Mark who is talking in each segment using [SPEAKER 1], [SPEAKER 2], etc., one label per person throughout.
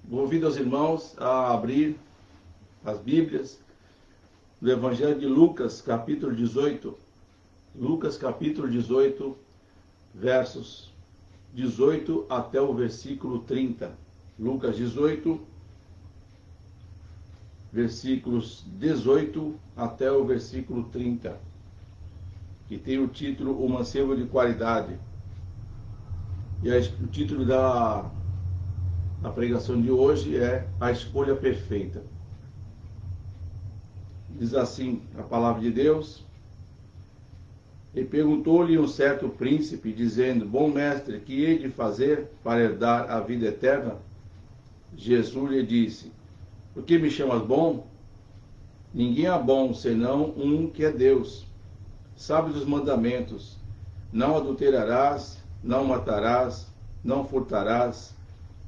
[SPEAKER 1] Convido os irmãos a abrir as Bíblias do Evangelho de Lucas, capítulo 18. Lucas, capítulo 18, versos 18 até o versículo 30. Lucas 18, versículos 18 até o versículo 30, que tem o título O Mancebo de Qualidade. E o título da pregação de hoje é A Escolha Perfeita. Diz assim a palavra de Deus: E perguntou-lhe um certo príncipe, dizendo: Bom mestre, que hei de fazer para herdar a vida eterna? Jesus lhe disse: Por que me chamas bom? Ninguém é bom, senão um que é Deus. Sabes os mandamentos: não adulterarás, não matarás, não furtarás,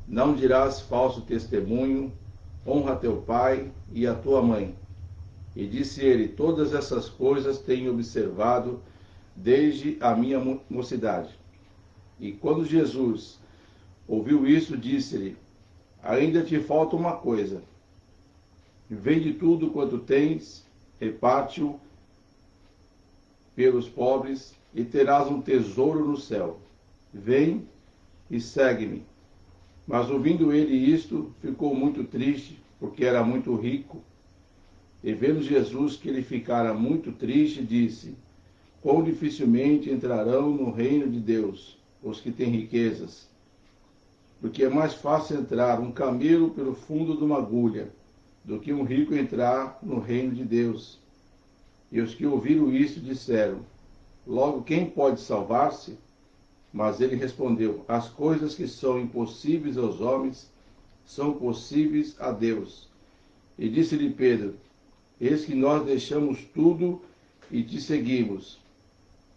[SPEAKER 1] não dirás falso testemunho, honra teu pai e a tua mãe. E disse ele: Todas essas coisas tenho observado desde a minha mocidade. E quando Jesus ouviu isso, disse-lhe: Ainda te falta uma coisa. Vende tudo quanto tens, reparte-o pelos pobres, e terás um tesouro no céu. Vem e segue-me. Mas ouvindo ele isto, ficou muito triste, porque era muito rico. E vendo Jesus que ele ficara muito triste, disse: Quão dificilmente entrarão no reino de Deus os que têm riquezas. Porque é mais fácil entrar um camelo pelo fundo de uma agulha, do que um rico entrar no reino de Deus. E os que ouviram isso disseram: Logo, quem pode salvar-se? Mas ele respondeu: As coisas que são impossíveis aos homens são possíveis a Deus. E disse-lhe Pedro: Eis que nós deixamos tudo e te seguimos.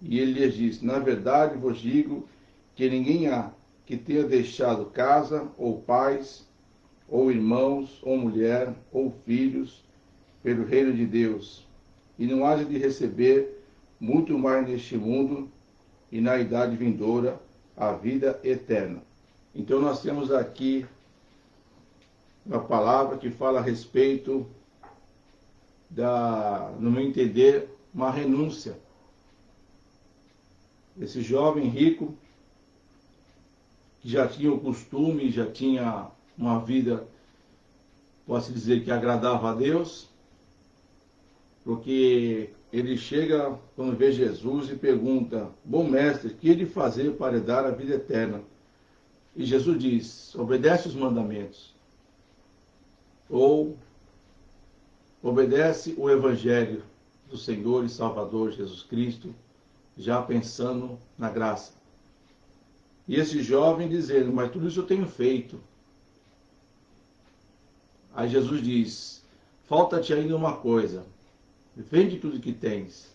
[SPEAKER 1] E ele lhes disse: Na verdade vos digo que ninguém há que tenha deixado casa, ou pais, ou irmãos, ou mulher, ou filhos, pelo reino de Deus, e não haja de receber muito mais neste mundo e na idade vindoura a vida eterna. Então nós temos aqui uma palavra que fala a respeito no meu entender, uma renúncia. Esse jovem rico, que já tinha o costume, já tinha uma vida, posso dizer, que agradava a Deus, porque ele chega quando vê Jesus e pergunta: Bom mestre, que hei de fazer para herdar a vida eterna? E Jesus diz: Obedece os mandamentos. Ou obedece o Evangelho do Senhor e Salvador Jesus Cristo, já pensando na graça. E esse jovem dizendo: Mas tudo isso eu tenho feito. Aí Jesus diz: Falta-te ainda uma coisa. Vende tudo que tens,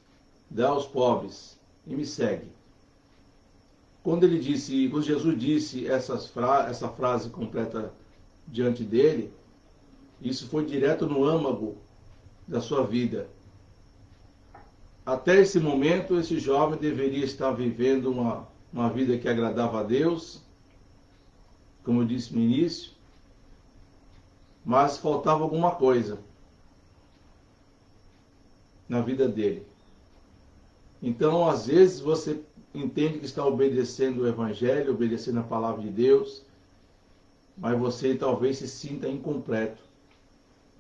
[SPEAKER 1] dá aos pobres e me segue. Quando Jesus disse essa frase completa diante dele, isso foi direto no âmago da sua vida. Até esse momento, esse jovem deveria estar vivendo uma vida que agradava a Deus, como eu disse no início, mas faltava alguma coisa na vida dele. Então, às vezes, você entende que está obedecendo o Evangelho, obedecendo a palavra de Deus, mas você talvez se sinta incompleto.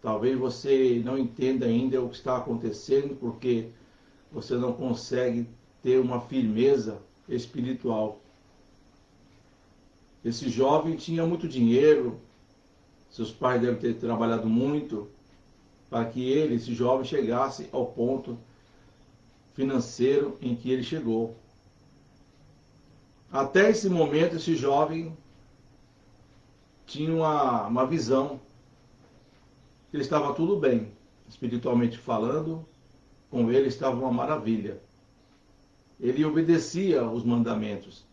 [SPEAKER 1] Talvez você não entenda ainda o que está acontecendo, porque você não consegue ter uma firmeza espiritual. Esse jovem tinha muito dinheiro, seus pais devem ter trabalhado muito para que esse jovem, chegasse ao ponto financeiro em que ele chegou. Até esse momento, esse jovem tinha uma visão que ele estava tudo bem, espiritualmente falando, com ele estava uma maravilha. Ele obedecia os mandamentos.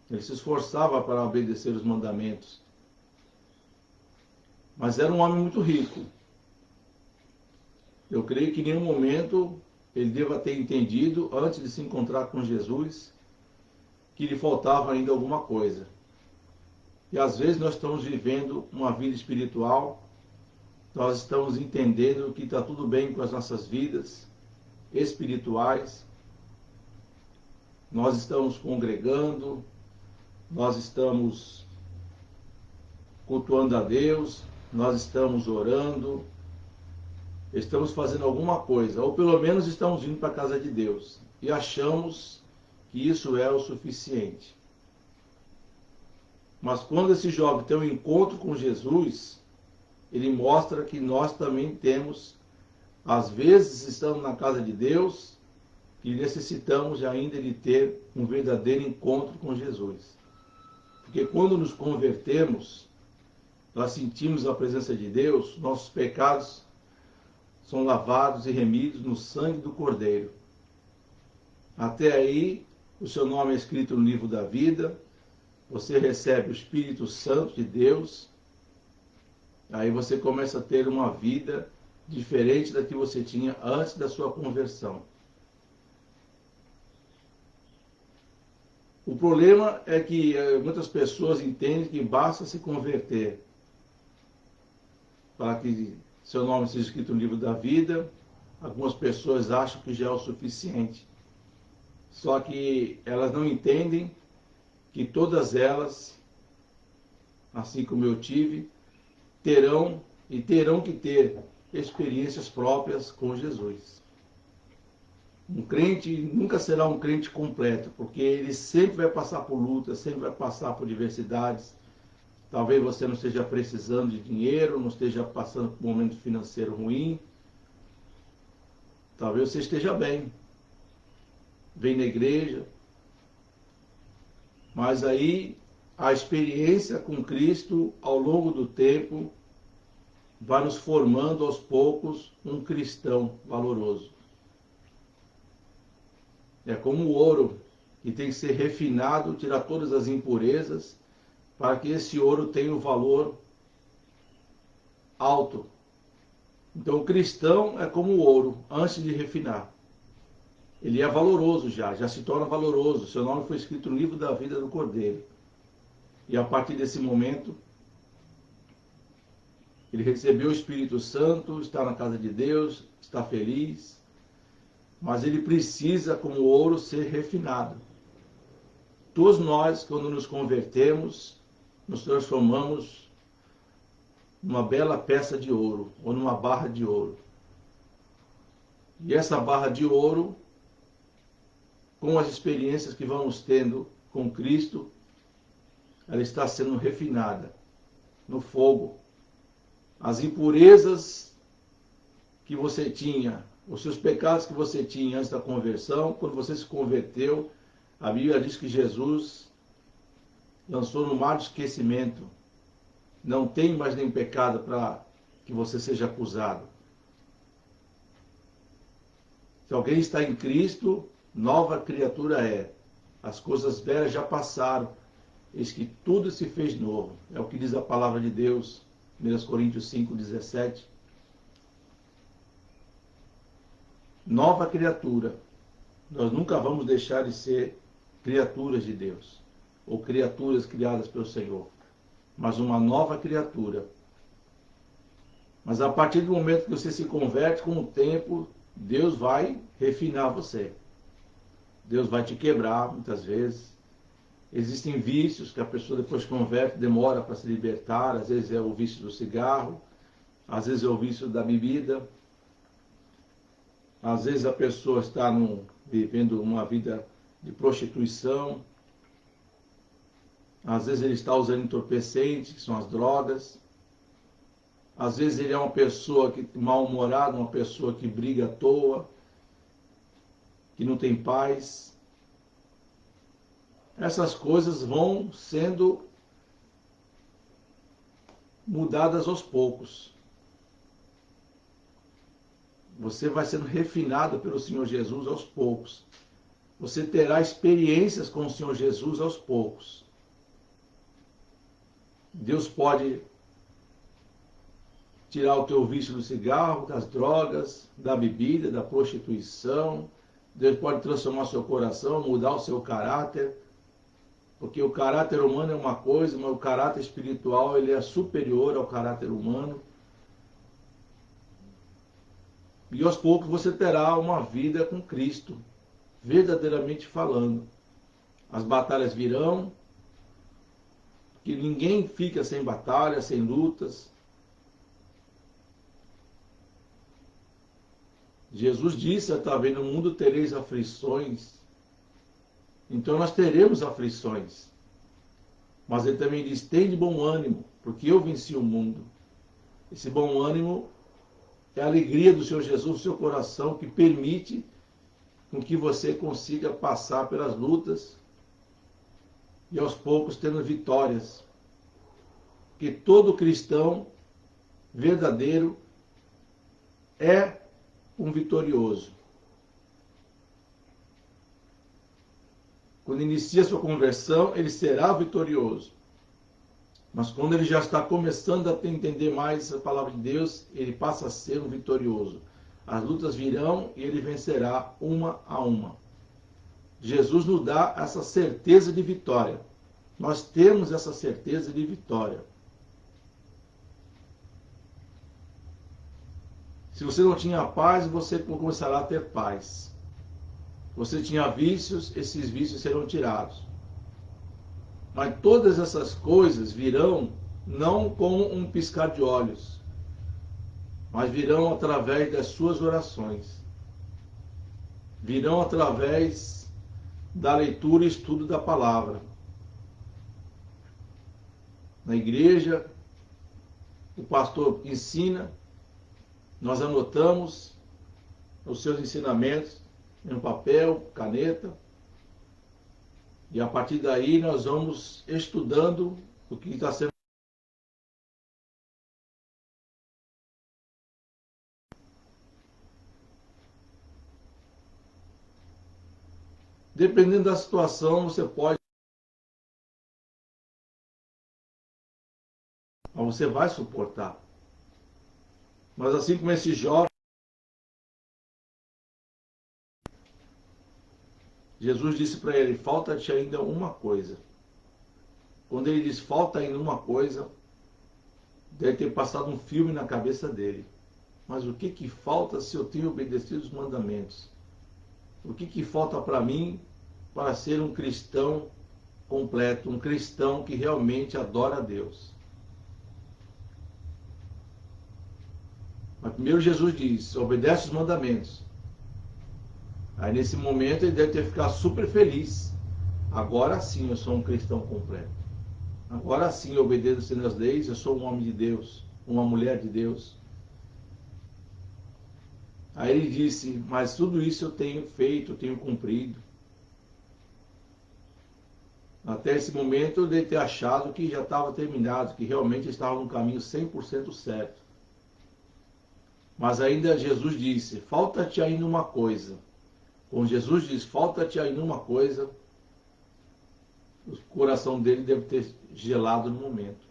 [SPEAKER 1] Ele se esforçava para obedecer os mandamentos. Mas era um homem muito rico. Eu creio que em nenhum momento ele deva ter entendido, antes de se encontrar com Jesus, que lhe faltava ainda alguma coisa. E às vezes nós estamos vivendo uma vida espiritual, nós estamos entendendo que está tudo bem com as nossas vidas espirituais, nós estamos congregando, nós estamos cultuando a Deus, nós estamos orando, estamos fazendo alguma coisa, ou pelo menos estamos indo para a casa de Deus, e achamos que isso é o suficiente. Mas quando esse jovem tem um encontro com Jesus, ele mostra que nós também temos, às vezes estamos na casa de Deus, e necessitamos ainda de ter um verdadeiro encontro com Jesus. Porque quando nos convertemos, nós sentimos a presença de Deus, nossos pecados são lavados e remidos no sangue do Cordeiro. Até aí, o seu nome é escrito no livro da vida, você recebe o Espírito Santo de Deus, aí você começa a ter uma vida diferente da que você tinha antes da sua conversão. O problema é que muitas pessoas entendem que basta se converter para que seu nome seja escrito no livro da vida. Algumas pessoas acham que já é o suficiente. Só que elas não entendem que todas elas, assim como eu tive, terão que ter experiências próprias com Jesus. Um crente nunca será um crente completo, porque ele sempre vai passar por lutas, sempre vai passar por diversidades. Talvez você não esteja precisando de dinheiro, não esteja passando por um momento financeiro ruim. Talvez você esteja bem, vem na igreja. Mas aí a experiência com Cristo ao longo do tempo vai nos formando aos poucos um cristão valoroso. É como o ouro, que tem que ser refinado, tirar todas as impurezas, para que esse ouro tenha um valor alto. Então o cristão é como o ouro, antes de refinar. Ele é valoroso já se torna valoroso. Seu nome foi escrito no livro da vida do Cordeiro. E a partir desse momento, ele recebeu o Espírito Santo, está na casa de Deus, está feliz. Mas ele precisa, como ouro, ser refinado. Todos nós, quando nos convertemos, nos transformamos numa bela peça de ouro, ou numa barra de ouro. E essa barra de ouro, com as experiências que vamos tendo com Cristo, ela está sendo refinada no fogo. As impurezas que você tinha, os seus pecados que você tinha antes da conversão, quando você se converteu, a Bíblia diz que Jesus lançou no mar de esquecimento. Não tem mais nenhum pecado para que você seja acusado. Se alguém está em Cristo, nova criatura é. As coisas velhas já passaram, eis que tudo se fez novo. É o que diz a palavra de Deus, 1 Coríntios 5:17. Nova criatura. Nós nunca vamos deixar de ser criaturas de Deus, ou criaturas criadas pelo Senhor, mas uma nova criatura. Mas a partir do momento que você se converte, com o tempo, Deus vai refinar você. Deus vai te quebrar, muitas vezes. Existem vícios que a pessoa depois que converte, demora para se libertar. Às vezes é o vício do cigarro, às vezes é o vício da bebida. Às vezes a pessoa está vivendo uma vida de prostituição. Às vezes ele está usando entorpecentes, que são as drogas. Às vezes ele é uma pessoa mal-humorada, uma pessoa que briga à toa, que não tem paz. Essas coisas vão sendo mudadas aos poucos. Você vai sendo refinado pelo Senhor Jesus aos poucos. Você terá experiências com o Senhor Jesus aos poucos. Deus pode tirar o teu vício do cigarro, das drogas, da bebida, da prostituição. Deus pode transformar seu coração, mudar o seu caráter. Porque o caráter humano é uma coisa, mas o caráter espiritual ele é superior ao caráter humano. E aos poucos você terá uma vida com Cristo, verdadeiramente falando. As batalhas virão, que ninguém fica sem batalha, sem lutas. Jesus disse, talvez no mundo tereis aflições. Então nós teremos aflições. Mas ele também diz, tem de bom ânimo, porque eu venci o mundo. Esse bom ânimo é a alegria do Senhor Jesus no seu coração, que permite com que você consiga passar pelas lutas e aos poucos tendo vitórias. Que todo cristão verdadeiro é um vitorioso. Quando inicia sua conversão, ele será vitorioso. Mas quando ele já está começando a entender mais a palavra de Deus, ele passa a ser um vitorioso. As lutas virão e ele vencerá uma a uma. Jesus nos dá essa certeza de vitória. Nós temos essa certeza de vitória. Se você não tinha paz, você começará a ter paz. Se você tinha vícios, esses vícios serão tirados. Mas todas essas coisas virão não com um piscar de olhos, mas virão através das suas orações. Virão através da leitura e estudo da palavra. Na igreja, o pastor ensina, nós anotamos os seus ensinamentos em um papel, caneta, e a partir daí nós vamos estudando o que está sendo. Dependendo da situação, você pode. Mas você vai suportar. Mas assim como esse jovem, Jesus disse para ele, falta-te ainda uma coisa. Quando ele diz falta ainda uma coisa, deve ter passado um filme na cabeça dele. Mas o que falta se eu tenho obedecido os mandamentos? O que falta para mim para ser um cristão completo, um cristão que realmente adora a Deus? Mas primeiro Jesus diz, obedece os mandamentos. Aí nesse momento ele deve ter ficado super feliz. Agora sim eu sou um cristão completo. Agora sim eu obedeço as leis, eu sou um homem de Deus, uma mulher de Deus. Aí ele disse, mas tudo isso eu tenho feito, eu tenho cumprido. Até esse momento eu deve ter achado que já estava terminado, que realmente estava no caminho 100% certo. Mas ainda Jesus disse, falta-te ainda uma coisa. Quando Jesus diz, falta-te ainda uma coisa, o coração dele deve ter gelado no momento.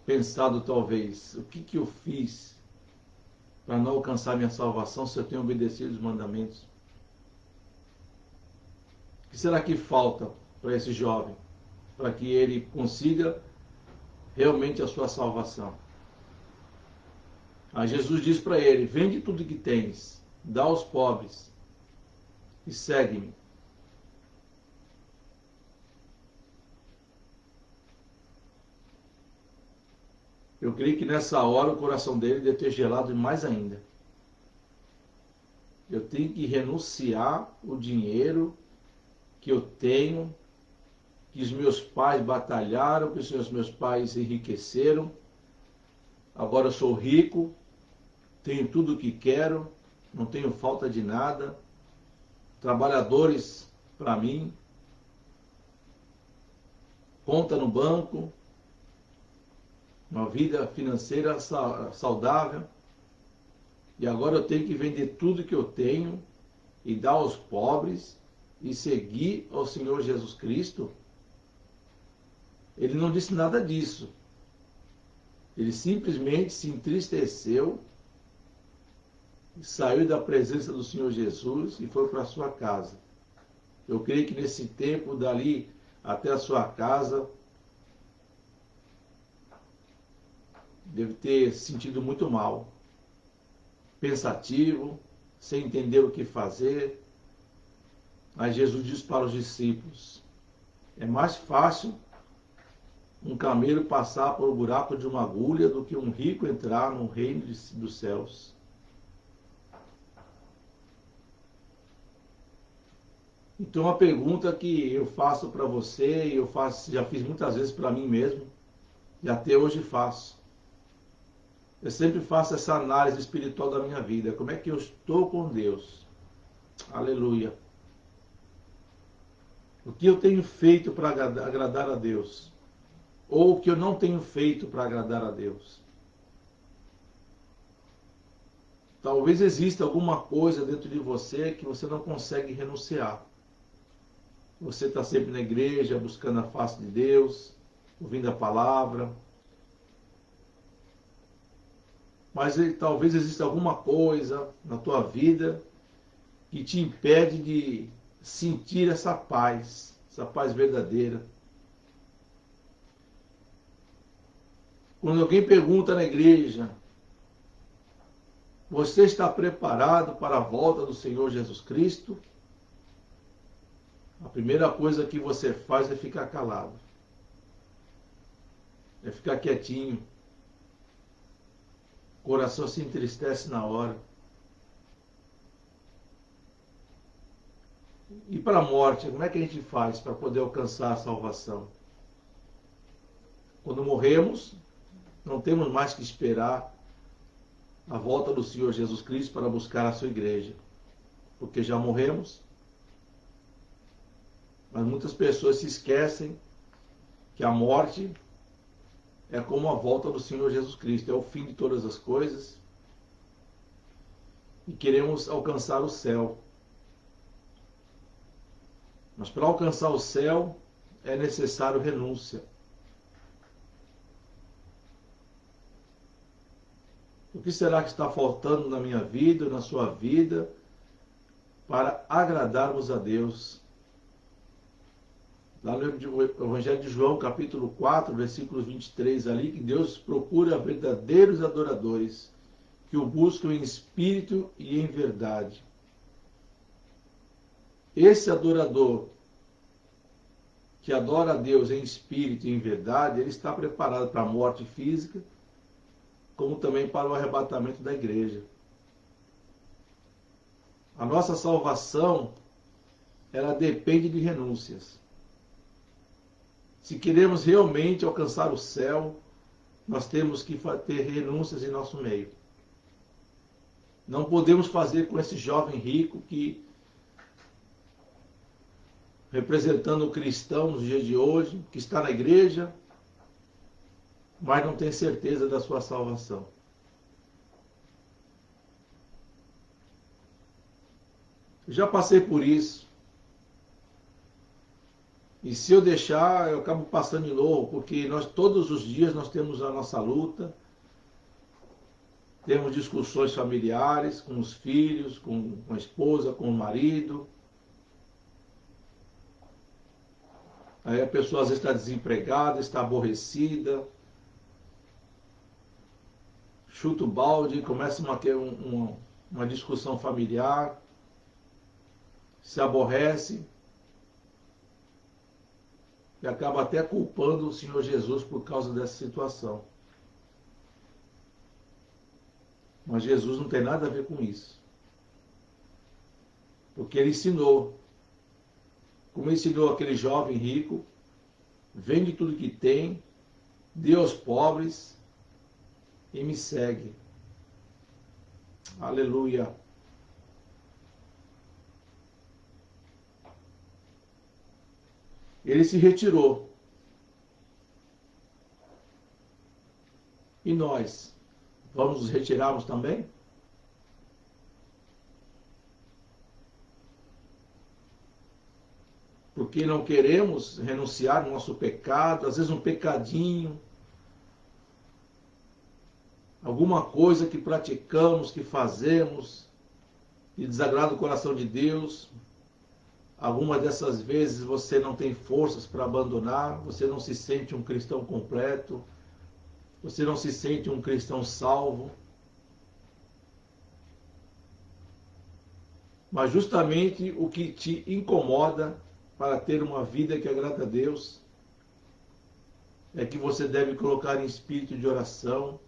[SPEAKER 1] Pensado talvez, o que eu fiz para não alcançar minha salvação se eu tenho obedecido os mandamentos? O que será que falta para esse jovem, para que ele consiga realmente a sua salvação? Aí Jesus diz para ele, vende tudo que tens, dá aos pobres e segue-me. Eu creio que nessa hora o coração dele deve ter gelado mais ainda. Eu tenho que renunciar o dinheiro que eu tenho, que os meus pais batalharam, que os meus pais enriqueceram. Agora eu sou rico, tenho tudo o que quero, não tenho falta de nada. Trabalhadores para mim, conta no banco, uma vida financeira saudável. E agora eu tenho que vender tudo que eu tenho e dar aos pobres e seguir ao Senhor Jesus Cristo? Ele não disse nada disso. Ele simplesmente se entristeceu, saiu da presença do Senhor Jesus e foi para a sua casa. Eu creio que nesse tempo, dali até a sua casa, deve ter se sentido muito mal, pensativo, sem entender o que fazer. Mas Jesus diz para os discípulos: é mais fácil um camelo passar por um buraco de uma agulha do que um rico entrar no reino dos céus. Então, a pergunta que eu faço para você, e eu faço, já fiz muitas vezes para mim mesmo, e até hoje faço. Eu sempre faço essa análise espiritual da minha vida. Como é que eu estou com Deus? Aleluia. O que eu tenho feito para agradar a Deus? Ou o que eu não tenho feito para agradar a Deus? Talvez exista alguma coisa dentro de você que você não consegue renunciar. Você está sempre na igreja, buscando a face de Deus, ouvindo a palavra. Mas talvez exista alguma coisa na tua vida que te impede de sentir essa paz verdadeira. Quando alguém pergunta na igreja: você está preparado para a volta do Senhor Jesus Cristo? A primeira coisa que você faz é ficar calado. É ficar quietinho. O coração se entristece na hora. E para a morte, como é que a gente faz para poder alcançar a salvação? Quando morremos, não temos mais que esperar a volta do Senhor Jesus Cristo para buscar a sua igreja, porque já morremos. Mas muitas pessoas se esquecem que a morte é como a volta do Senhor Jesus Cristo, é o fim de todas as coisas, e queremos alcançar o céu. Mas para alcançar o céu é necessário renúncia. O que será que está faltando na minha vida, na sua vida, para agradarmos a Deus? Lá no Evangelho de João, capítulo 4, versículo 23, ali, que Deus procura verdadeiros adoradores, que o buscam em espírito e em verdade. Esse adorador, que adora a Deus em espírito e em verdade, ele está preparado para a morte física, como também para o arrebatamento da igreja. A nossa salvação, ela depende de renúncias. Se queremos realmente alcançar o céu, nós temos que ter renúncias em nosso meio. Não podemos fazer com esse jovem rico que, representando o cristão nos dias de hoje, que está na igreja, mas não tem certeza da sua salvação. Eu já passei por isso. E se eu deixar, eu acabo passando de novo, porque todos os dias nós temos a nossa luta, temos discussões familiares com os filhos, com a esposa, com o marido. Aí a pessoa às vezes está desempregada, está aborrecida, chuta o balde, começa a ter uma discussão familiar, se aborrece e acaba até culpando o Senhor Jesus por causa dessa situação. Mas Jesus não tem nada a ver com isso. Porque ele ensinou, como ensinou aquele jovem rico: vende tudo que tem, dê aos pobres e me segue. Aleluia. Ele se retirou. E nós, vamos nos retirarmos também? Porque não queremos renunciar ao nosso pecado, às vezes um pecadinho, alguma coisa que praticamos, que fazemos, e desagrada o coração de Deus, Algumas dessas vezes você não tem forças para abandonar, você não se sente um cristão completo, você não se sente um cristão salvo. Mas justamente o que te incomoda para ter uma vida que agrada a Deus é que você deve colocar em espírito de oração,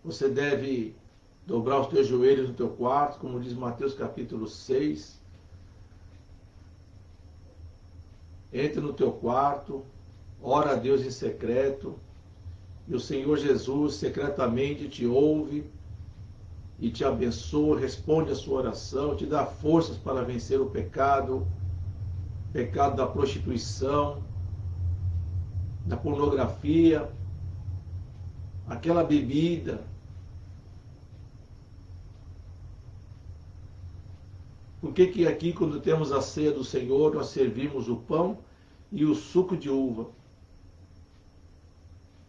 [SPEAKER 1] você deve dobrar os teus joelhos no teu quarto, como diz Mateus capítulo 6. Entre no teu quarto, ora a Deus em secreto, e o Senhor Jesus secretamente te ouve e te abençoa, responde a sua oração, te dá forças para vencer o pecado da prostituição, da pornografia, aquela bebida. Por que aqui, quando temos a ceia do Senhor, nós servimos o pão e o suco de uva?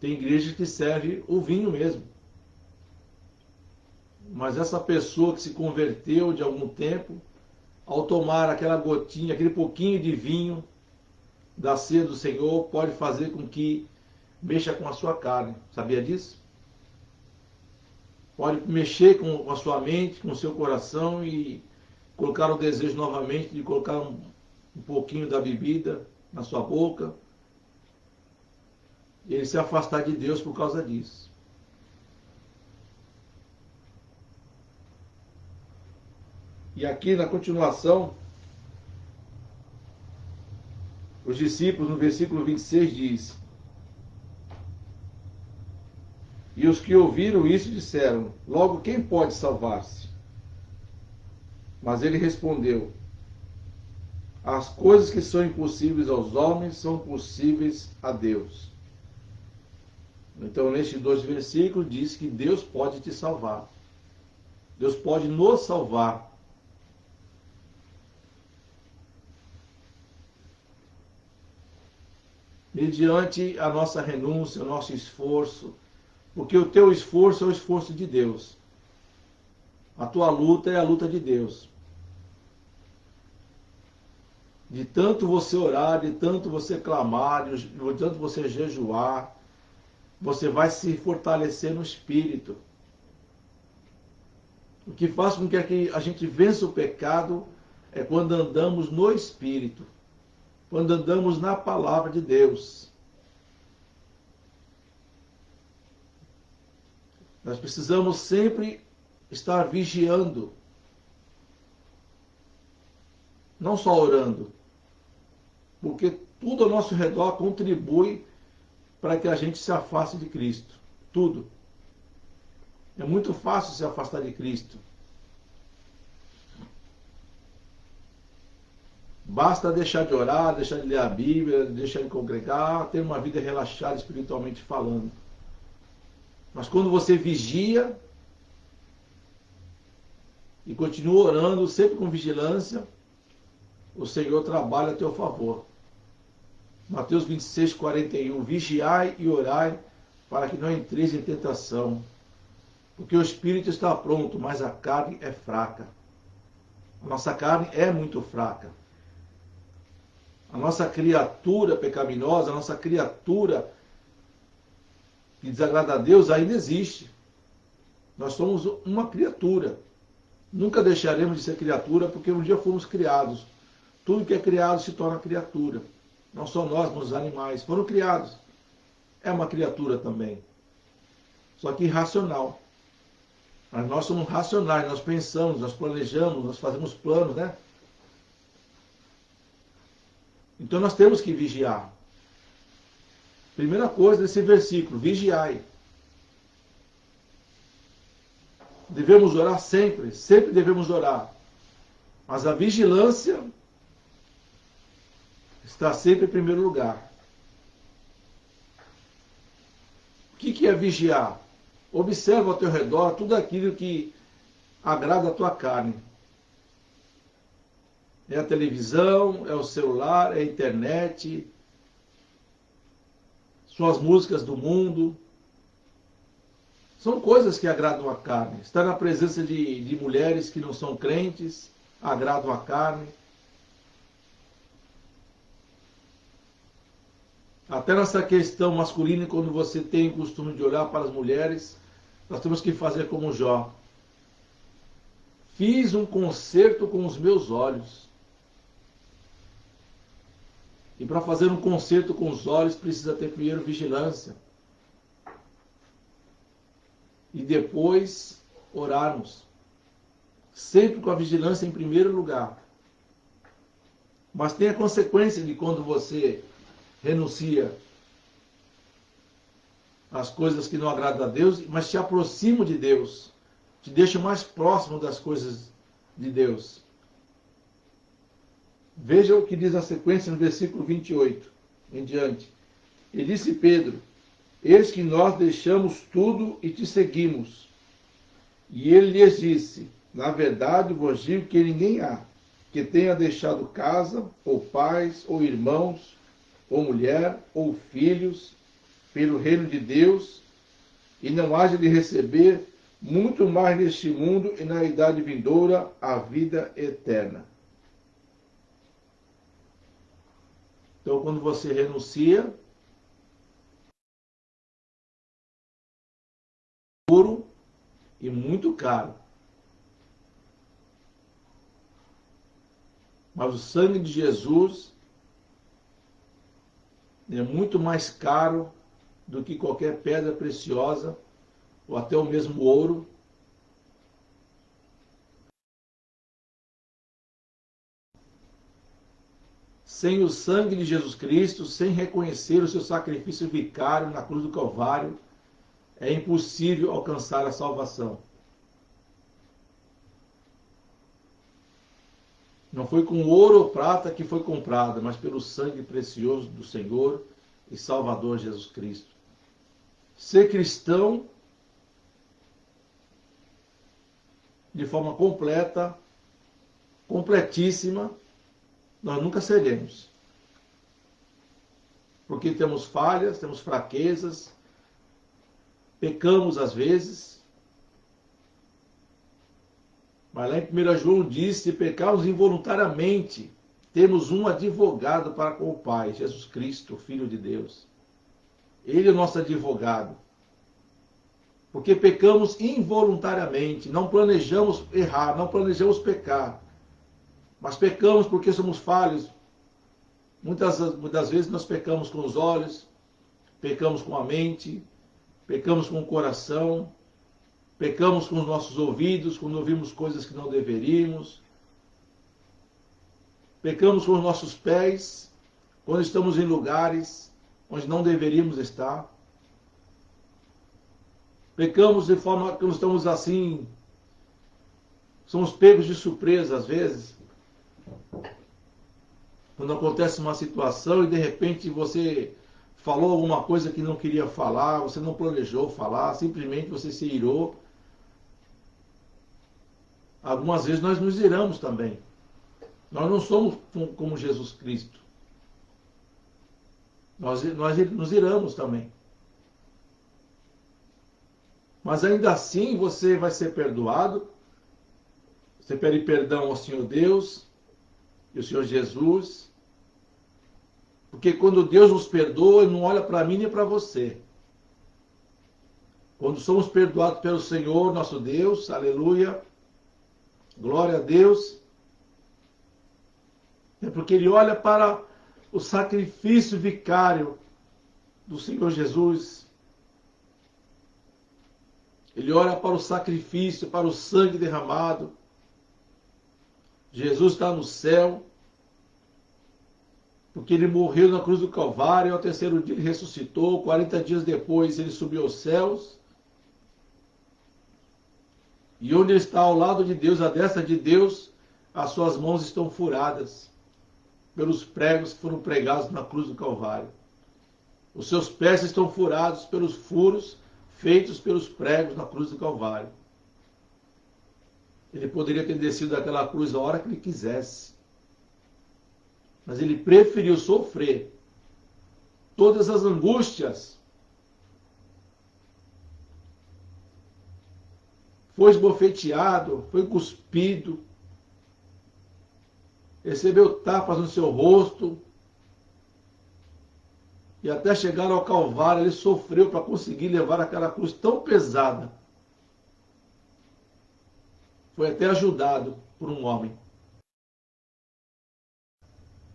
[SPEAKER 1] Tem igreja que serve o vinho mesmo. Mas essa pessoa que se converteu de algum tempo, ao tomar aquela gotinha, aquele pouquinho de vinho da ceia do Senhor, pode fazer com que mexa com a sua carne. Sabia disso? Pode mexer com a sua mente, com o seu coração e colocar o desejo novamente de colocar um pouquinho da bebida na sua boca e ele se afastar de Deus por causa disso. E aqui na continuação, os discípulos, no versículo 26, diz: e os que ouviram isso disseram: logo, quem pode salvar-se? Mas ele respondeu: as coisas que são impossíveis aos homens são possíveis a Deus. Então, nestes 2 versículos, diz que Deus pode te salvar. Deus pode nos salvar. Mediante a nossa renúncia, o nosso esforço, porque o teu esforço é o esforço de Deus. A tua luta é a luta de Deus. De tanto você orar, de tanto você clamar, de tanto você jejuar, você vai se fortalecer no espírito. O que faz com que a gente vença o pecado é quando andamos no espírito, quando andamos na palavra de Deus. Nós precisamos sempre estar vigiando, não só orando, porque tudo ao nosso redor contribui para que a gente se afaste de Cristo. Tudo. É muito fácil se afastar de Cristo. Basta deixar de orar, deixar de ler a Bíblia, deixar de congregar, ter uma vida relaxada espiritualmente falando. Mas quando você vigia e continua orando, sempre com vigilância, o Senhor trabalha a teu favor. Mateus 26, 41. Vigiai e orai para que não entreis em tentação. Porque o espírito está pronto, mas a carne é fraca. A nossa carne é muito fraca. A nossa criatura pecaminosa, a nossa criatura que desagrada a Deus ainda existe. Nós somos uma criatura. Nunca deixaremos de ser criatura porque um dia fomos criados. Tudo que é criado se torna criatura. Não só nós, mas os animais foram criados. É uma criatura também. Só que irracional. Mas nós somos racionais, nós pensamos, nós planejamos, nós fazemos planos, né? Então nós temos que vigiar. Primeira coisa desse versículo, vigiai. Devemos orar sempre, sempre devemos orar. Mas a vigilância está sempre em primeiro lugar. O que é vigiar? Observa ao teu redor tudo aquilo que agrada a tua carne. É a televisão, é o celular, é a internet, são as músicas do mundo. São coisas que agradam a carne. Estar na presença de mulheres que não são crentes, agradam a carne. Até nessa questão masculina, quando você tem o costume de olhar para as mulheres, nós temos que fazer como Jó. Fiz um concerto com os meus olhos. E para fazer um concerto com os olhos, precisa ter primeiro vigilância. E depois orarmos. Sempre com a vigilância em primeiro lugar. Mas tem a consequência de quando você renuncia às coisas que não agradam a Deus, mas te aproxima de Deus. Te deixa mais próximo das coisas de Deus. Veja o que diz a sequência no versículo 28 em diante. E disse Pedro: eis que nós deixamos tudo e te seguimos. E ele lhes disse: na verdade vos digo que ninguém há que tenha deixado casa, ou pais, ou irmãos, ou mulher, ou filhos, pelo reino de Deus, e não haja de receber muito mais neste mundo e na idade vindoura a vida eterna. Então, quando você renuncia, puro e muito caro. Mas o sangue de Jesus é muito mais caro do que qualquer pedra preciosa ou até o mesmo ouro. Sem o sangue de Jesus Cristo, sem reconhecer o seu sacrifício vicário na cruz do Calvário, é impossível alcançar a salvação. Não foi com ouro ou prata que foi comprada, mas pelo sangue precioso do Senhor e Salvador Jesus Cristo. Ser cristão de forma completa, completíssima, nós nunca seremos. Porque temos falhas, temos fraquezas, pecamos às vezes. Mas lá em 1 João diz: se pecarmos involuntariamente, temos um advogado para com o Pai, Jesus Cristo, Filho de Deus. Ele é o nosso advogado. Porque pecamos involuntariamente, não planejamos errar, não planejamos pecar. Mas pecamos porque somos falhos. Muitas vezes nós pecamos com os olhos, pecamos com a mente, pecamos com o coração, pecamos com os nossos ouvidos, quando ouvimos coisas que não deveríamos. Pecamos com os nossos pés, quando estamos em lugares onde não deveríamos estar. Pecamos de forma que estamos assim, somos pegos de surpresa às vezes. Quando acontece uma situação e de repente você falou alguma coisa que não queria falar, você não planejou falar, simplesmente você se irou. Algumas vezes nós nos iramos também. Nós não somos como Jesus Cristo. Nós nos iramos também. Mas ainda assim você vai ser perdoado. Você pede perdão ao Senhor Deus e ao Senhor Jesus. Porque quando Deus nos perdoa, Ele não olha para mim nem para você. Quando somos perdoados pelo Senhor, nosso Deus, aleluia, glória a Deus, é porque Ele olha para o sacrifício vicário do Senhor Jesus. Ele olha para o sacrifício, para o sangue derramado. Jesus está no céu, porque Ele morreu na cruz do Calvário, e ao terceiro dia Ele ressuscitou, 40 dias depois Ele subiu aos céus. E onde Ele está ao lado de Deus, à destra de Deus, as suas mãos estão furadas pelos pregos que foram pregados na cruz do Calvário. Os seus pés estão furados pelos furos feitos pelos pregos na cruz do Calvário. Ele poderia ter descido daquela cruz a hora que Ele quisesse. Mas Ele preferiu sofrer todas as angústias. Foi esbofeteado, foi cuspido, recebeu tapas no seu rosto, E até chegar ao Calvário, ele sofreu para conseguir levar aquela cruz tão pesada. Foi até ajudado por um homem,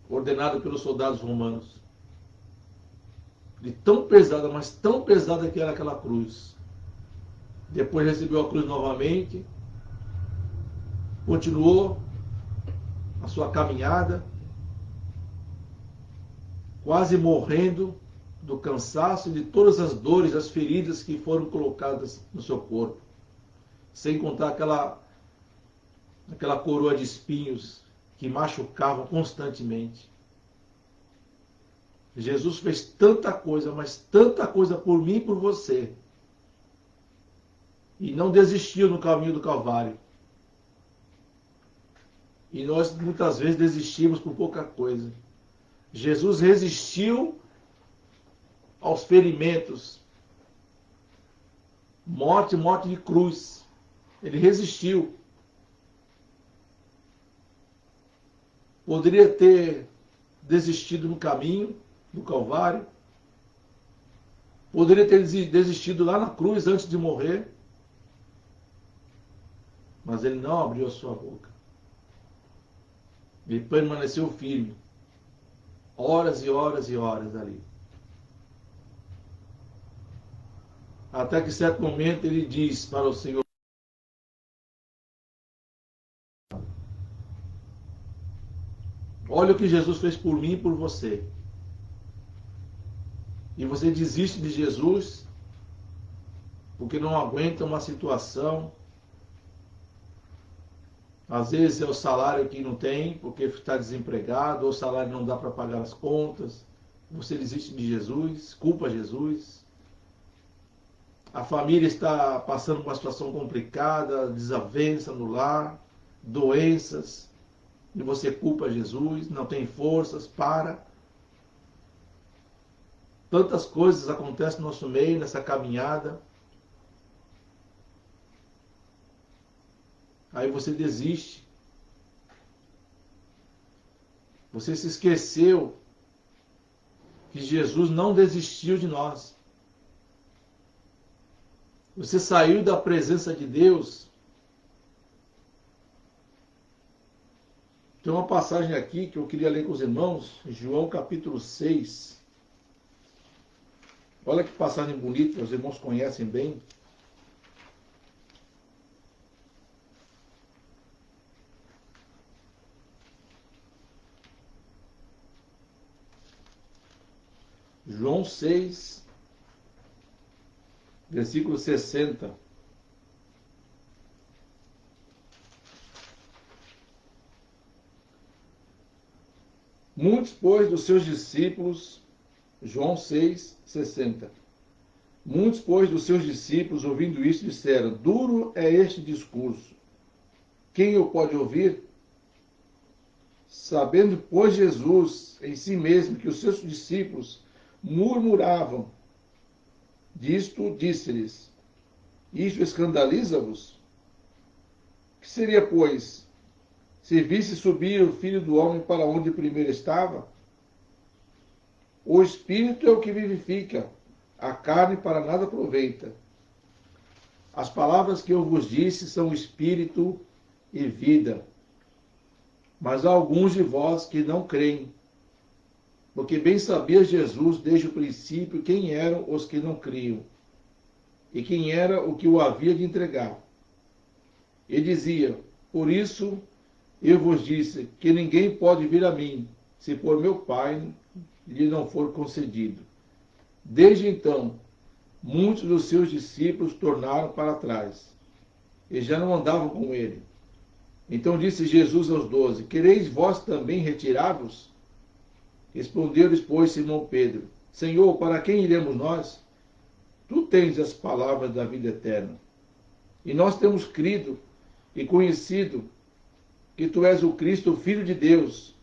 [SPEAKER 1] ordenado pelos soldados romanos. De tão pesada, mas tão pesada que era aquela cruz. Depois recebeu a cruz novamente, continuou a sua caminhada, quase morrendo do cansaço e de todas as dores, as feridas que foram colocadas no seu corpo. Sem contar aquela coroa de espinhos que machucavam constantemente. Jesus fez tanta coisa, mas tanta coisa por mim e por você. E não desistiu no caminho do Calvário. E nós muitas vezes desistimos por pouca coisa. Jesus resistiu aos ferimentos. Morte de cruz. Ele resistiu. Poderia ter desistido no caminho do Calvário. Poderia ter desistido lá na cruz antes de morrer. Mas ele não abriu a sua boca. Ele permaneceu firme. Horas e horas e horas ali. Até que certo momento ele diz para o Senhor: olha o que Jesus fez por mim e por você. E você desiste de Jesus porque não aguenta uma situação. Às vezes é o salário que não tem, porque está desempregado, ou o salário não dá para pagar as contas. Você desiste de Jesus, culpa Jesus. A família está passando por uma situação complicada, desavença no lar, doenças, e você culpa Jesus, não tem forças para. Tantas coisas acontecem no nosso meio, nessa caminhada. Aí você desiste. Você se esqueceu que Jesus não desistiu de nós. Você saiu da presença de Deus. Tem uma passagem aqui que eu queria ler com os irmãos, João capítulo 6. Olha que passagem bonita, os irmãos conhecem bem. João 6, versículo 60. Muitos, pois, dos seus discípulos, João 6, 60. Muitos, pois, dos seus discípulos, ouvindo isso, disseram: duro é este discurso. Quem o pode ouvir? Sabendo, pois, Jesus em si mesmo que os seus discípulos murmuravam, disto disse-lhes: isto escandaliza-vos? Que seria, pois, se visse subir o Filho do Homem para onde primeiro estava? O Espírito é o que vivifica, a carne para nada aproveita. As palavras que eu vos disse são Espírito e vida. Mas há alguns de vós que não creem, porque bem sabia Jesus desde o princípio quem eram os que não criam, e quem era o que o havia de entregar. E dizia: por isso eu vos disse que ninguém pode vir a mim, se por meu Pai lhe não for concedido. Desde então, muitos dos seus discípulos tornaram para trás, e já não andavam com ele. Então disse Jesus aos 12: quereis vós também retirar-vos? Respondeu-lhes, pois, Simão Pedro: Senhor, para quem iremos nós? Tu tens as palavras da vida eterna. E nós temos crido e conhecido que tu és o Cristo, o Filho de Deus.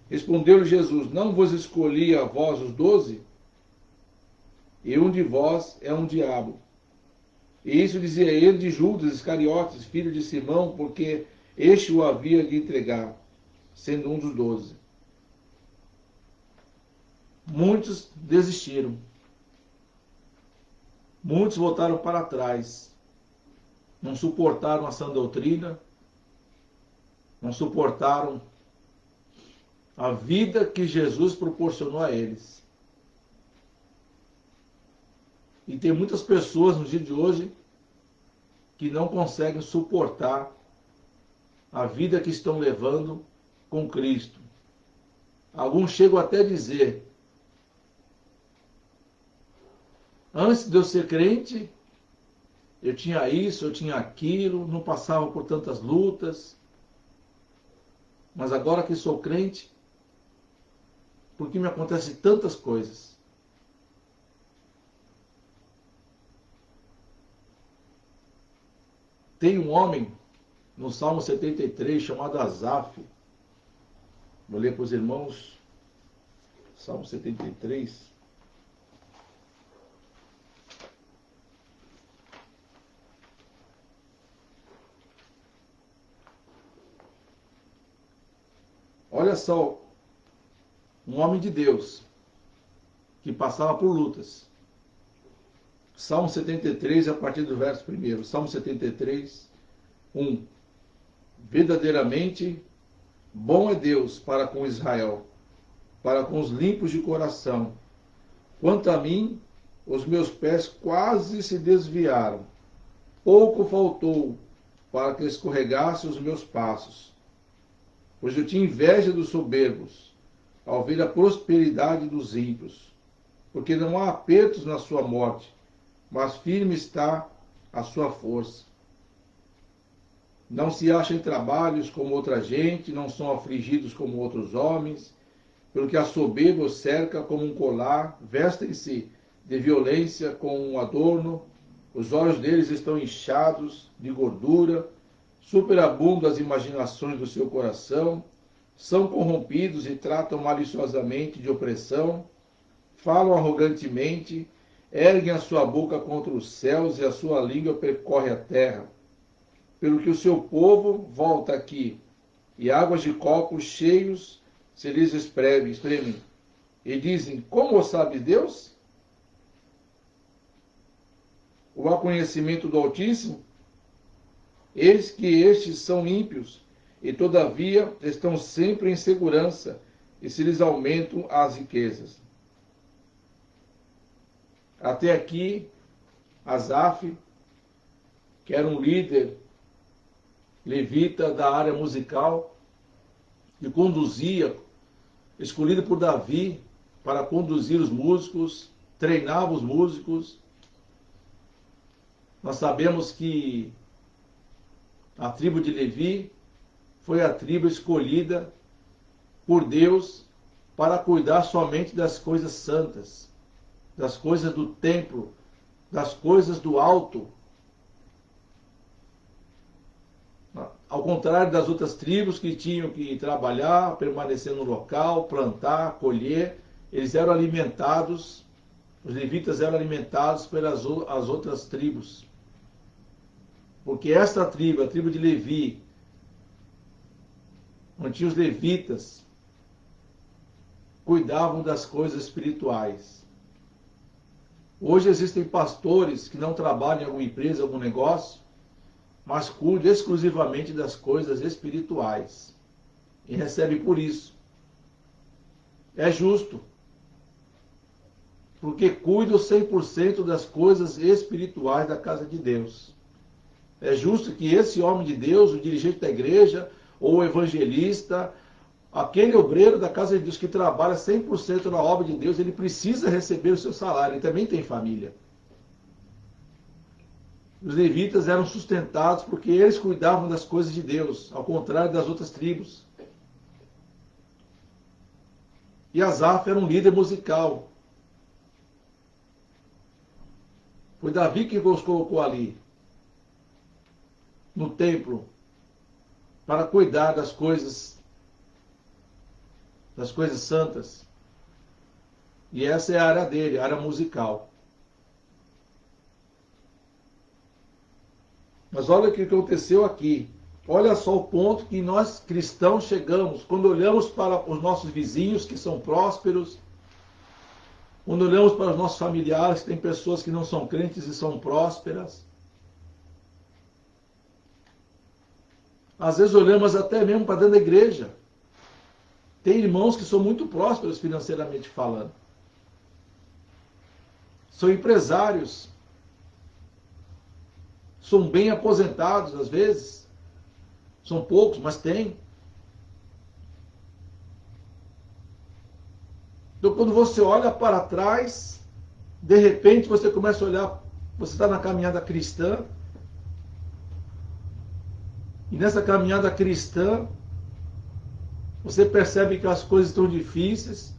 [SPEAKER 1] Respondeu-lhe Jesus: não vos escolhi a vós os 12? E um de vós é um diabo. E isso dizia ele de Judas Iscariotes, filho de Simão, porque este o havia de entregar, sendo um dos 12. muitos desistiram. Muitos voltaram para trás. Não suportaram a sã doutrina, não suportaram a vida que Jesus proporcionou a eles. E tem muitas pessoas no dia de hoje que não conseguem suportar a vida que estão levando com Cristo. Alguns chegam até a dizer: antes de eu ser crente, eu tinha isso, eu tinha aquilo, não passava por tantas lutas. Mas agora que sou crente, por que me acontecem tantas coisas? Tem um homem no Salmo 73 chamado Asaf. Vou ler para os irmãos. Salmo 73. Olha só, um homem de Deus que passava por lutas. Salmo 73, a partir do verso 1. Salmo 73, 1. Verdadeiramente bom é Deus para com Israel, para com os limpos de coração. Quanto a mim, os meus pés quase se desviaram. Pouco faltou para que escorregasse os meus passos. Pois eu tinha inveja dos soberbos, ao ver a prosperidade dos ímpios. Porque não há apertos na sua morte, mas firme está a sua força. Não se acham em trabalhos como outra gente, não são afligidos como outros homens, pelo que a soberba os cerca como um colar, vestem-se de violência com um adorno, os olhos deles estão inchados de gordura, superabundam as imaginações do seu coração, são corrompidos e tratam maliciosamente de opressão, falam arrogantemente, erguem a sua boca contra os céus e a sua língua percorre a terra. Pelo que o seu povo volta aqui, e águas de copos cheios se lhes espremem, e dizem: como sabe Deus? O há conhecimento do Altíssimo? Eis que estes são ímpios, e todavia estão sempre em segurança, e se lhes aumentam as riquezas. Até aqui, Asaf, que era um líder levita da área musical, que conduzia, escolhido por Davi para conduzir os músicos, treinava os músicos. Nós sabemos que a tribo de Levi foi a tribo escolhida por Deus para cuidar somente das coisas santas, das coisas do templo, das coisas do alto. Ao contrário das outras tribos que tinham que trabalhar, permanecer no local, plantar, colher, eles eram alimentados, os levitas eram alimentados pelas as outras tribos. Porque esta tribo, a tribo de Levi, onde tinha os levitas, cuidavam das coisas espirituais. Hoje existem pastores que não trabalham em alguma empresa, algum negócio, mas cuidam exclusivamente das coisas espirituais. E recebem por isso. É justo. Porque cuidam 100% das coisas espirituais da casa de Deus. É justo que esse homem de Deus, o dirigente da igreja, ou o evangelista, aquele obreiro da casa de Deus que trabalha 100% na obra de Deus, ele precisa receber o seu salário. Ele também tem família. Os levitas eram sustentados porque eles cuidavam das coisas de Deus, ao contrário das outras tribos. E Asaf era um líder musical. Foi Davi que os colocou ali, no templo, para cuidar das coisas santas. E essa é a área dele, a área musical. Mas olha o que aconteceu aqui. Olha só o ponto que nós cristãos chegamos. Quando olhamos para os nossos vizinhos que são prósperos, Quando olhamos para os nossos familiares, tem pessoas que não são crentes e são prósperas. Às vezes olhamos até mesmo para dentro da igreja. Tem irmãos que são muito prósperos financeiramente falando. São empresários. São bem aposentados às vezes. São poucos, mas tem. Então quando você olha para trás, de repente você começa a olhar, você está na caminhada cristã, e nessa caminhada cristã, você percebe que as coisas estão difíceis,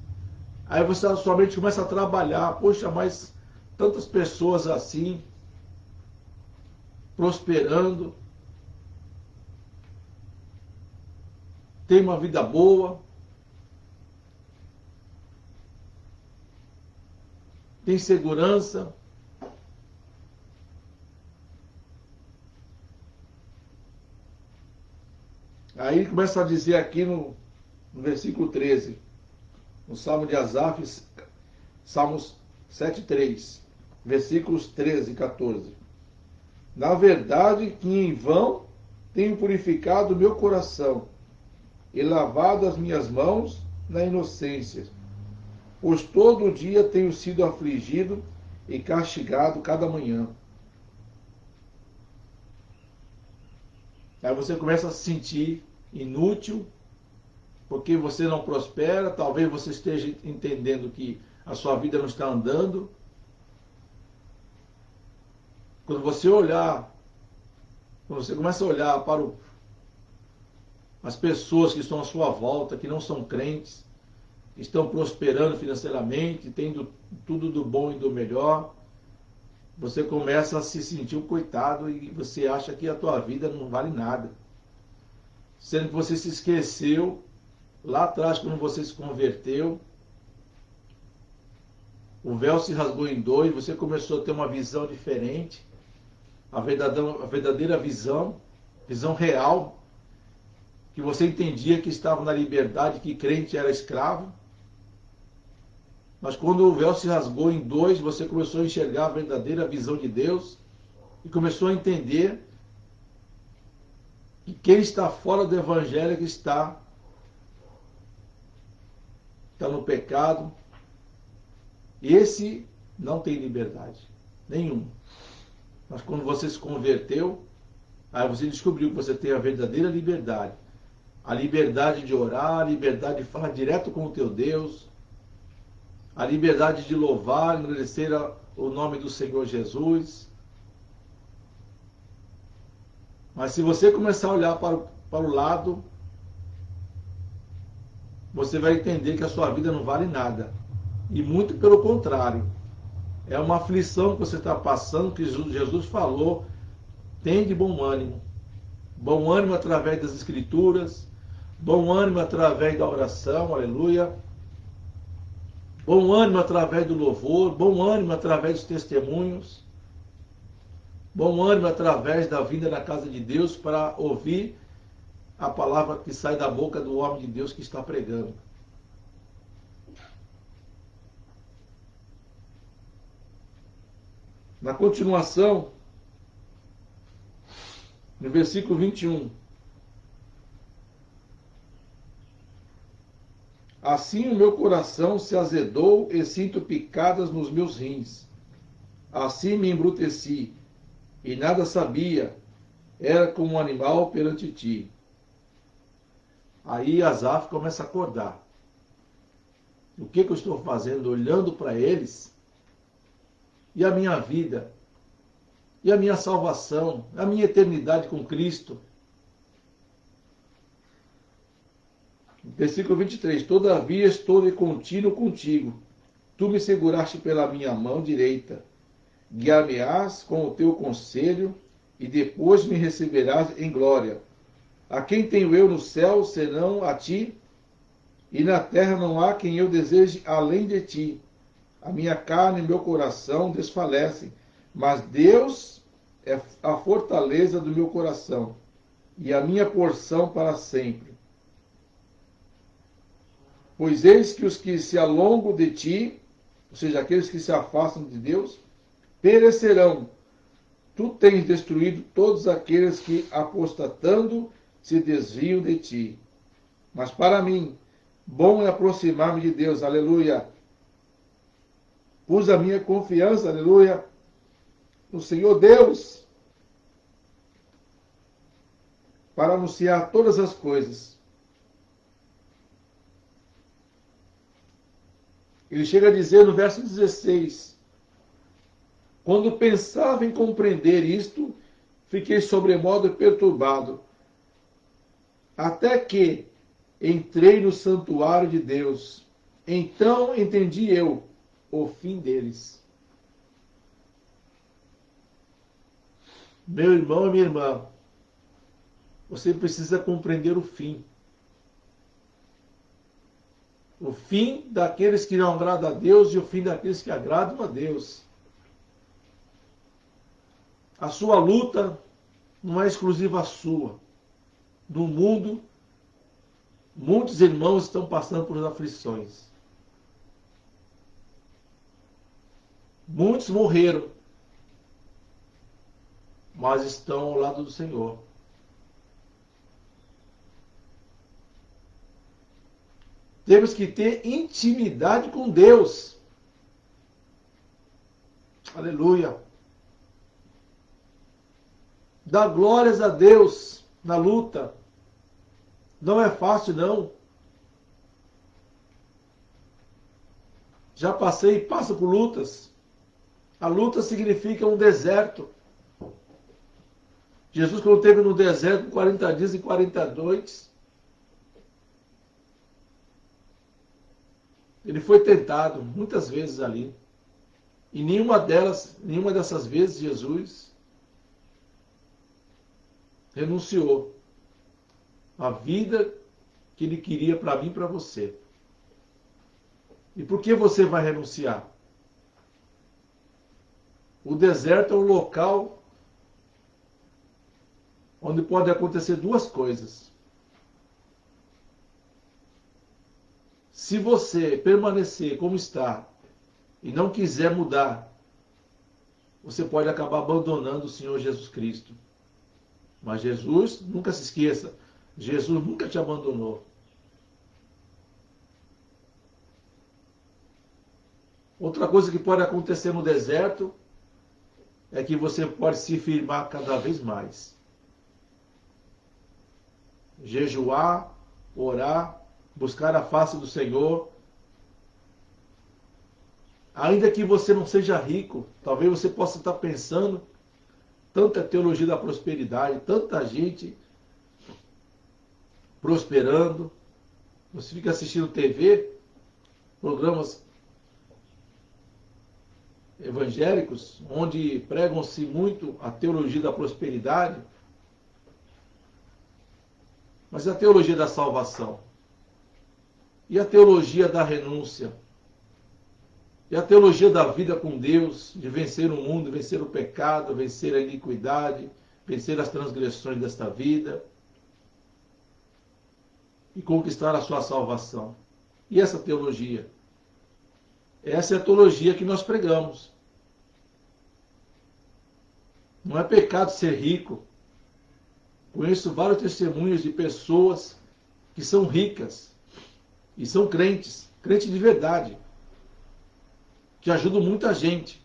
[SPEAKER 1] aí você sua mente começa a trabalhar, poxa, mas tantas pessoas assim, prosperando, tem uma vida boa, tem segurança. Aí começa a dizer aqui no versículo 13, no Salmo de Asaf, Salmos 7:3, versículos 13 e 14. Na verdade que em vão tenho purificado o meu coração e lavado as minhas mãos na inocência, pois todo dia tenho sido afligido e castigado cada manhã. Aí você começa a se sentir inútil, porque você não prospera, talvez você esteja entendendo que a sua vida não está andando. Quando você começa a olhar para as pessoas que estão à sua volta, que não são crentes, que estão prosperando financeiramente, tendo tudo do bom e do melhor, você começa a se sentir um coitado e você acha que a tua vida não vale nada. Sendo que você se esqueceu, lá atrás, quando você se converteu, o véu se rasgou em dois, você começou a ter uma visão diferente, a verdadeira visão real, que você entendia que estava na liberdade, que crente era escravo. Mas quando o véu se rasgou em dois, você começou a enxergar a verdadeira visão de Deus e começou a entender que quem está fora do evangelho é que está no pecado. Esse não tem liberdade nenhuma. Mas quando você se converteu, aí você descobriu que você tem a verdadeira liberdade. A liberdade de orar, a liberdade de falar direto com o teu Deus, a liberdade de louvar, agradecer o nome do Senhor Jesus. Mas se você começar a olhar para o lado, você vai entender que a sua vida não vale nada. E muito pelo contrário. É uma aflição que você está passando, que Jesus falou, tem de bom ânimo. Bom ânimo através das Escrituras, bom ânimo através da oração, aleluia. Bom ânimo através do louvor, bom ânimo através dos testemunhos, bom ânimo através da vinda na casa de Deus para ouvir a palavra que sai da boca do homem de Deus que está pregando. Na continuação, no versículo 21. Assim o meu coração se azedou e sinto picadas nos meus rins. Assim me embruteci, e nada sabia, era como um animal perante ti. Aí Asaf começa a acordar. O que eu estou fazendo? Olhando para eles, e a minha vida, e a minha salvação, a minha eternidade com Cristo. Versículo 23. Todavia estou de contínuo contigo. Tu me seguraste pela minha mão direita. Guiar-me-ás com o teu conselho, e depois me receberás em glória. A quem tenho eu no céu, senão a ti? E na terra não há quem eu deseje além de ti. A minha carne e meu coração desfalecem, mas Deus é a fortaleza do meu coração e a minha porção para sempre. Pois eis que os que se alongam de ti ou seja, aqueles que se afastam de Deus, perecerão. Tu tens destruído todos aqueles que, apostatando, se desviam de ti. Mas para mim, bom é aproximar-me de Deus, aleluia. Pus a minha confiança, aleluia, no Senhor Deus, para anunciar todas as coisas. Ele chega a dizer no verso 16: quando pensava em compreender isto, fiquei sobremodo perturbado, até que entrei no santuário de Deus. Então entendi eu o fim deles. Meu irmão e minha irmã, você precisa compreender o fim. O fim daqueles que não agradam a Deus e o fim daqueles que agradam a Deus. A sua luta não é exclusiva sua. No mundo, muitos irmãos estão passando por aflições. Muitos morreram, mas estão ao lado do Senhor. Temos que ter intimidade com Deus. Aleluia. Dá glórias a Deus na luta. Não é fácil, não. Já passei e passo por lutas. A luta significa um deserto. Jesus, quando esteve no deserto 40 dias e 40 noites, ele foi tentado muitas vezes ali. E nenhuma dessas vezes, Jesus renunciou à vida que ele queria para mim e para você. E por que você vai renunciar? O deserto é um local onde pode acontecer duas coisas. Se você permanecer como está e não quiser mudar, você pode acabar abandonando o Senhor Jesus Cristo. Mas Jesus, nunca se esqueça, Jesus nunca te abandonou. Outra coisa que pode acontecer no deserto é que você pode se firmar cada vez mais. Jejuar, orar, buscar a face do Senhor. Ainda que você não seja rico, talvez você possa estar pensando, tanta teologia da prosperidade, tanta gente prosperando. Você fica assistindo TV, programas evangélicos, onde pregam-se muito a teologia da prosperidade, mas a teologia da salvação, e a teologia da renúncia, e a teologia da vida com Deus, de vencer o mundo, vencer o pecado, vencer a iniquidade, vencer as transgressões desta vida e conquistar a sua salvação. E essa teologia? Essa é a teologia que nós pregamos. Não é pecado ser rico. Conheço vários testemunhos de pessoas que são ricas e são crentes, crentes de verdade, que ajudam muita gente.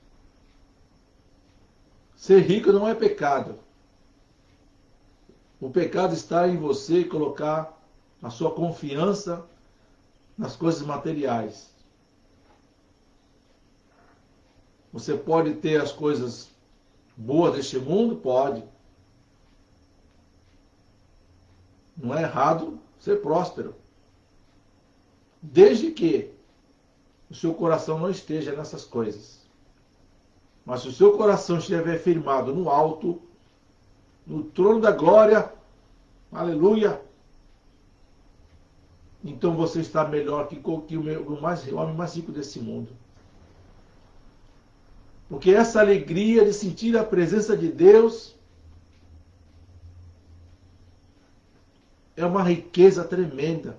[SPEAKER 1] Ser rico não é pecado. O pecado está em você colocar a sua confiança nas coisas materiais. Você pode ter as coisas boas deste mundo? Pode. Não é errado ser próspero. Desde que o seu coração não esteja nessas coisas. Mas se o seu coração estiver firmado no alto, no trono da glória, aleluia, então você está melhor que o homem mais rico desse mundo. Porque essa alegria de sentir a presença de Deus é uma riqueza tremenda.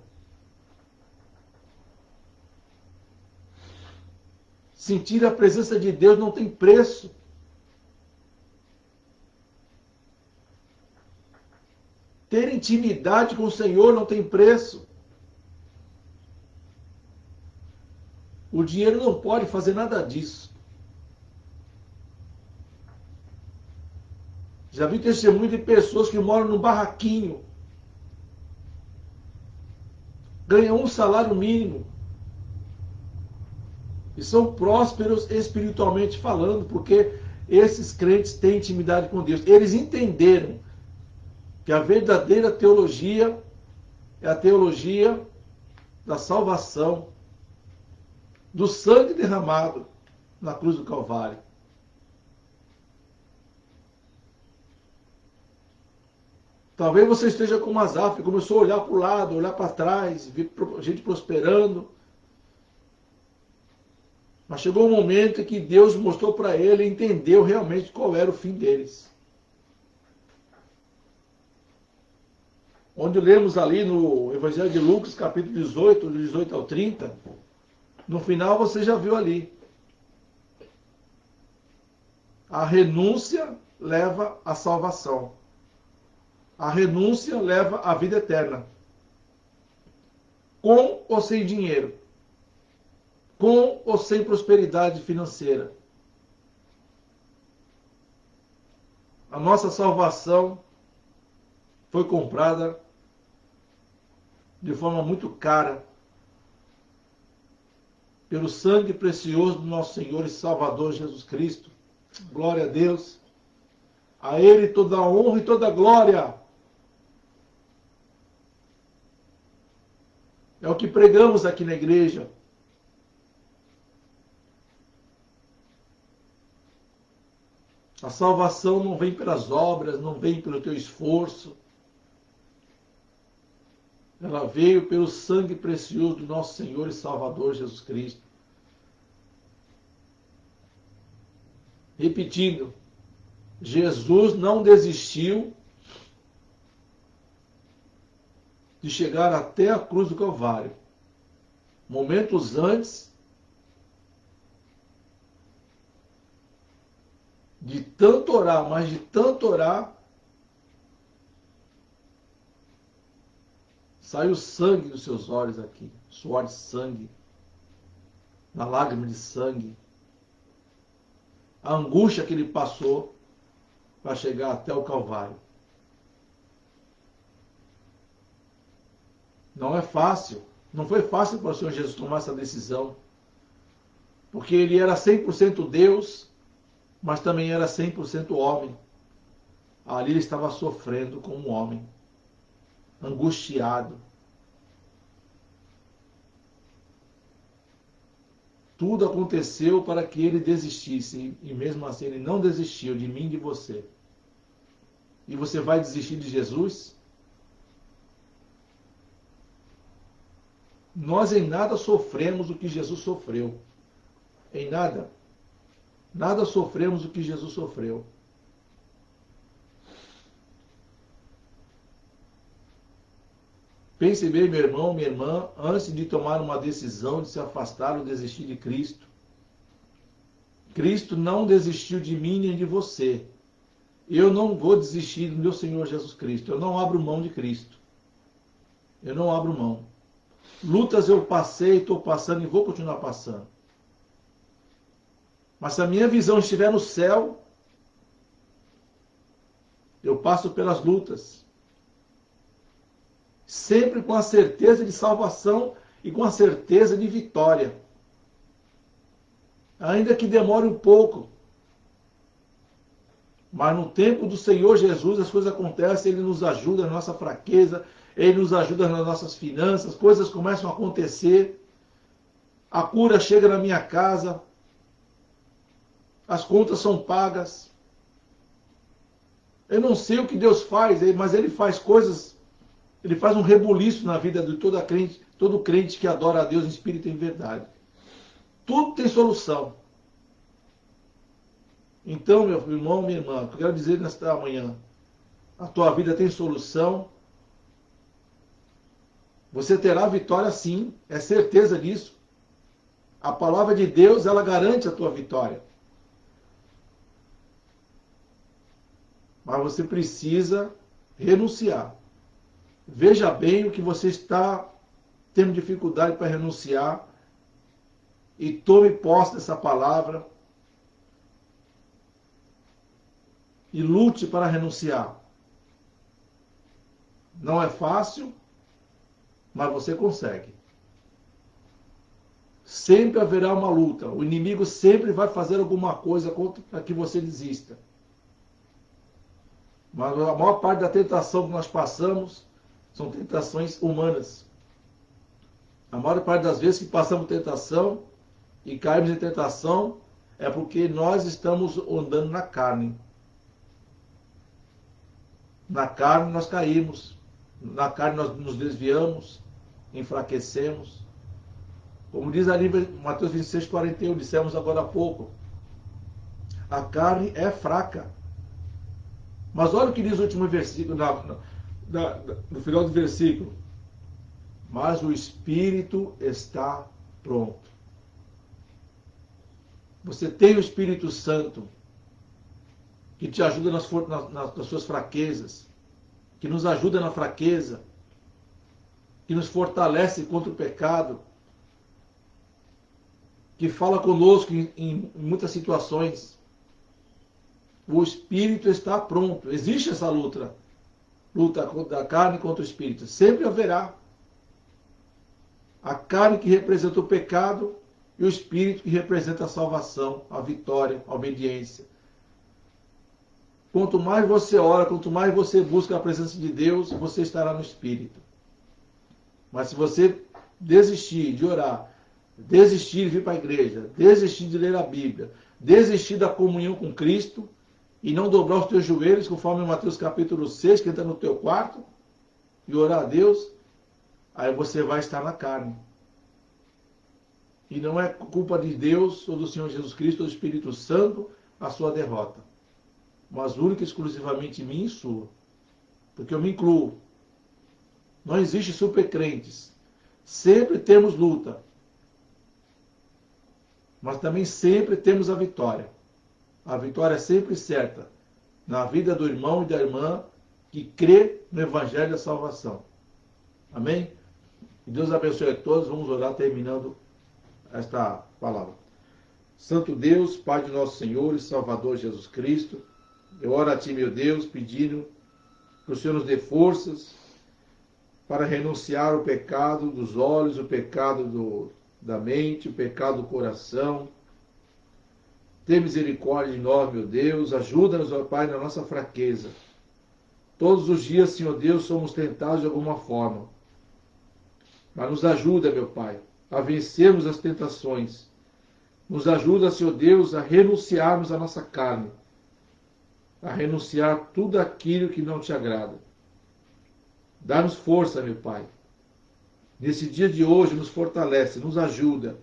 [SPEAKER 1] Sentir a presença de Deus não tem preço. Ter intimidade com o Senhor não tem preço. O dinheiro não pode fazer nada disso. Já vi testemunho de pessoas que moram num barraquinho, ganham um salário mínimo e são prósperos espiritualmente falando, porque esses crentes têm intimidade com Deus. Eles entenderam que a verdadeira teologia é a teologia da salvação, do sangue derramado na cruz do Calvário. Talvez você esteja como Asaf, começou a olhar para o lado, olhar para trás, ver gente prosperando. Mas chegou um momento em que Deus mostrou para ele e entendeu realmente qual era o fim deles. Onde lemos ali no Evangelho de Lucas, capítulo 18, do 18 ao 30, no final você já viu ali. A renúncia leva à salvação. A renúncia leva à vida eterna. Com ou sem dinheiro. Com ou sem prosperidade financeira. A nossa salvação foi comprada de forma muito cara pelo sangue precioso do nosso Senhor e Salvador Jesus Cristo. Glória a Deus. A Ele toda a honra e toda a glória. É o que pregamos aqui na igreja. A salvação não vem pelas obras, não vem pelo teu esforço. Ela veio pelo sangue precioso do nosso Senhor e Salvador Jesus Cristo. Repetindo, Jesus não desistiu de chegar até a cruz do Calvário. Momentos antes de tanto orar, mas de tanto orar, saiu sangue dos seus olhos aqui, suor de sangue, na lágrima de sangue. A angústia que ele passou para chegar até o Calvário. Não é fácil. Não foi fácil para o Senhor Jesus tomar essa decisão. Porque ele era 100% Deus, mas também era 100% homem. Ali ele estava sofrendo como um homem. Angustiado. Tudo aconteceu para que ele desistisse. E mesmo assim ele não desistiu de mim e de você. E você vai desistir de Jesus? Nós em nada sofremos o que Jesus sofreu. Em nada. Nada sofremos o que Jesus sofreu. Pense bem, meu irmão, minha irmã, antes de tomar uma decisão de se afastar ou desistir de Cristo. Cristo não desistiu de mim nem de você. Eu não vou desistir do meu Senhor Jesus Cristo. Eu não abro mão de Cristo. Eu não abro mão. Lutas eu passei, estou passando e vou continuar passando. Mas se a minha visão estiver no céu, eu passo pelas lutas. Sempre com a certeza de salvação e com a certeza de vitória. Ainda que demore um pouco. Mas no tempo do Senhor Jesus as coisas acontecem, Ele nos ajuda na nossa fraqueza, Ele nos ajuda nas nossas finanças, coisas começam a acontecer, a cura chega na minha casa, as contas são pagas. Eu não sei o que Deus faz, mas Ele faz coisas, Ele faz um rebuliço na vida de todo crente que adora a Deus em espírito e em verdade. Tudo tem solução. Então, meu irmão, minha irmã, eu quero dizer nesta manhã, a tua vida tem solução. Você terá vitória sim, é certeza disso. A palavra de Deus, ela garante a tua vitória. Mas você precisa renunciar. Veja bem o que você está tendo dificuldade para renunciar e tome posse dessa palavra e lute para renunciar. Não é fácil, mas você consegue. Sempre haverá uma luta. O inimigo sempre vai fazer alguma coisa para que você desista. Mas a maior parte da tentação que nós passamos são tentações humanas. A maior parte das vezes que passamos tentação e caímos em tentação é porque nós estamos andando na carne. Na carne nós caímos. Na carne nós nos desviamos, enfraquecemos. Como diz ali em Mateus 26, 41, dissemos agora há pouco. A carne é fraca. Mas olha o que diz o último versículo, no final do versículo. Mas o Espírito está pronto. Você tem o Espírito Santo que te ajuda nas suas fraquezas, que nos ajuda na fraqueza, que nos fortalece contra o pecado, que fala conosco em muitas situações. O Espírito está pronto. Existe essa luta da carne contra o Espírito. Sempre haverá. A carne que representa o pecado e o Espírito que representa a salvação, a vitória, a obediência. Quanto mais você ora, quanto mais você busca a presença de Deus, você estará no Espírito. Mas se você desistir de orar, desistir de vir para a igreja, desistir de ler a Bíblia, desistir da comunhão com Cristo e não dobrar os teus joelhos, conforme Mateus capítulo 6, que entra no teu quarto e orar a Deus, aí você vai estar na carne. E não é culpa de Deus ou do Senhor Jesus Cristo ou do Espírito Santo a sua derrota, mas única e exclusivamente minha e sua, porque eu me incluo. Não existe supercrentes. Sempre temos luta, mas também sempre temos a vitória. A vitória é sempre certa na vida do irmão e da irmã que crê no Evangelho da salvação. Amém? Que Deus abençoe a todos. Vamos orar terminando esta palavra. Santo Deus, Pai de nosso Senhor e Salvador Jesus Cristo, eu oro a Ti, meu Deus, pedindo que o Senhor nos dê forças para renunciar o pecado dos olhos, o pecado da mente, o pecado do coração. Tem misericórdia de nós, meu Deus. Ajuda-nos, ó Pai, na nossa fraqueza. Todos os dias, Senhor Deus, somos tentados de alguma forma. Mas nos ajuda, meu Pai, a vencermos as tentações. Nos ajuda, Senhor Deus, a renunciarmos à nossa carne. A renunciar tudo aquilo que não te agrada. Dá-nos força, meu Pai. Nesse dia de hoje, nos fortalece, nos ajuda,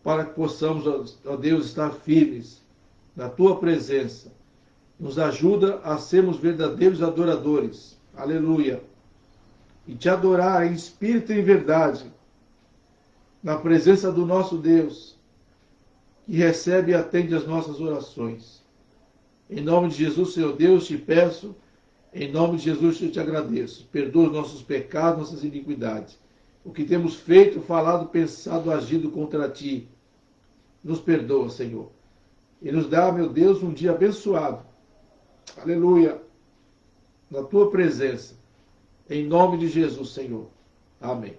[SPEAKER 1] para que possamos, ó Deus, estar firmes na Tua presença. Nos ajuda a sermos verdadeiros adoradores. Aleluia. E te adorar em espírito e em verdade, na presença do nosso Deus, que recebe e atende as nossas orações. Em nome de Jesus, Senhor Deus, te peço, em nome de Jesus eu te agradeço. Perdoa os nossos pecados, nossas iniquidades. O que temos feito, falado, pensado, agido contra ti, nos perdoa, Senhor. E nos dá, meu Deus, um dia abençoado. Aleluia. Na tua presença. Em nome de Jesus, Senhor. Amém.